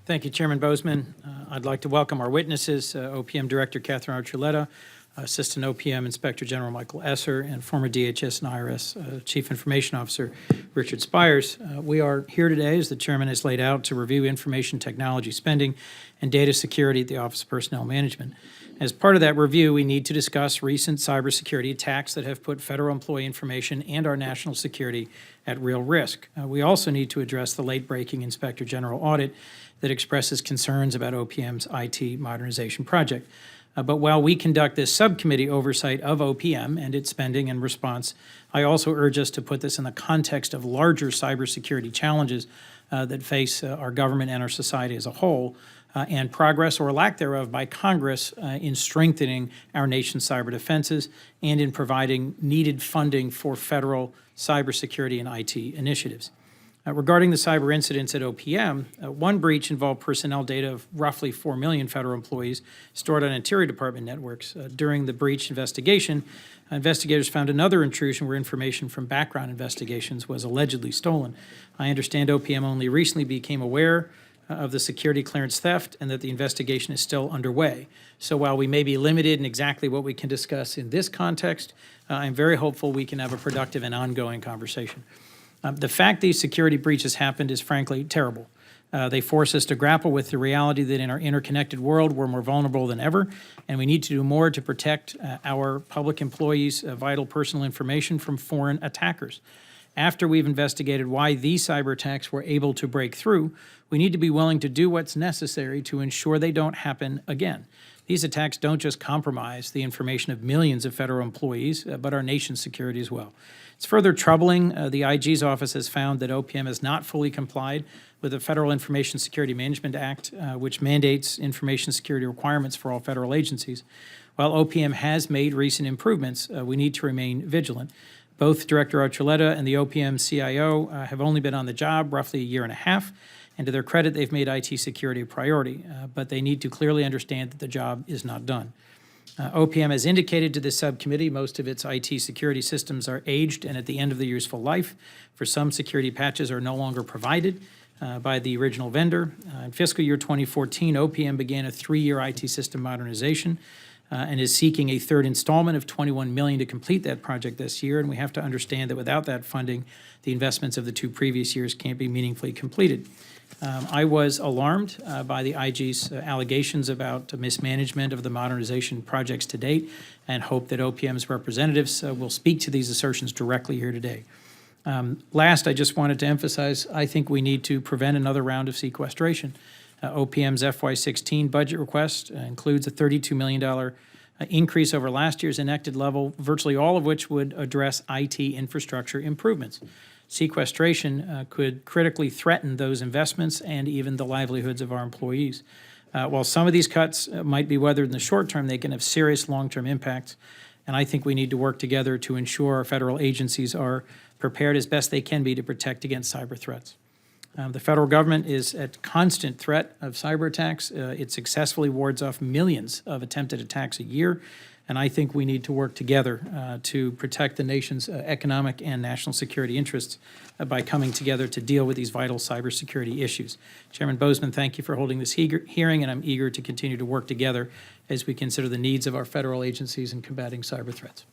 Thank you, Chairman Bozeman. I'd like to welcome our witnesses, OPM Director Catherine Archuleta, Assistant OPM Inspector General Michael Esser, and former DHS and IRS Chief Information Officer Richard Spires. We are here today, as the Chairman has laid out, to review information technology spending and data security at the Office of Personnel Management. As part of that review, we need to discuss recent cybersecurity attacks that have put federal employee information and our national security at real risk. We also need to address the late-breaking Inspector General audit that expresses concerns about OPM's IT modernization project. But while we conduct this subcommittee oversight of OPM and its spending and response, I also urge us to put this in the context of larger cybersecurity challenges that face our government and our society as a whole, and progress or lack thereof by Congress in strengthening our nation's cyber defenses and in providing needed funding for federal cybersecurity and IT initiatives. Regarding the cyber incidents at OPM, one breach involved personnel data of roughly 4 million federal employees stored on Interior Department networks. During the breach investigation, investigators found another intrusion where information from background investigations was allegedly stolen. I understand OPM only recently became aware of the security clearance theft and that the investigation is still underway. So while we may be limited in exactly what we can discuss in this context, I'm very hopeful we can have a productive and ongoing conversation. The fact these security breaches happened is frankly terrible. They force us to grapple with the reality that in our interconnected world, we're more vulnerable than ever, and we need to do more to protect our public employees' vital personal information from foreign attackers. After we've investigated why these cyber attacks were able to break through, we need to be willing to do what's necessary to ensure they don't happen again. These attacks don't just compromise the information of millions of federal employees, but our nation's security as well. It's further troubling. The IG's office has found that OPM has not fully complied with the Federal Information Security Management Act, which mandates information security requirements for all federal agencies. While OPM has made recent improvements, we need to remain vigilant. Both Director Archuleta and the OPM CIO have only been on the job roughly a year and a half, and to their credit, they've made IT security a priority, but they need to clearly understand that the job is not done. OPM has indicated to this subcommittee most of its IT security systems are aged and at the end of their useful life. For some, security patches are no longer provided by the original vendor. In fiscal year 2014, OPM began a 3-year IT system modernization and is seeking a third installment of $21 million to complete that project this year, and we have to understand that without that funding, the investments of the 2 previous years can't be meaningfully completed. I was alarmed by the IG's allegations about mismanagement of the modernization projects to date and hope that OPM's representatives will speak to these assertions directly here today. Last, I just wanted to emphasize, I think we need to prevent another round of sequestration. OPM's FY16 budget request includes a $32 million increase over last year's enacted level, virtually all of which would address IT infrastructure improvements. Sequestration could critically threaten those investments and even the livelihoods of our employees. While some of these cuts might be weathered in the short term, they can have serious long-term impacts, and I think we need to work together to ensure our federal agencies are prepared as best they can be to protect against cyber threats. The federal government is at constant threat of cyber attacks. It successfully wards off millions of attempted attacks a year, and I think we need to work together to protect the nation's economic and national security interests by coming together to deal with these vital cybersecurity issues. Chairman Bozeman, thank you for holding this hearing, and I'm eager to continue to work together as we consider the needs of our federal agencies in combating cyber threats.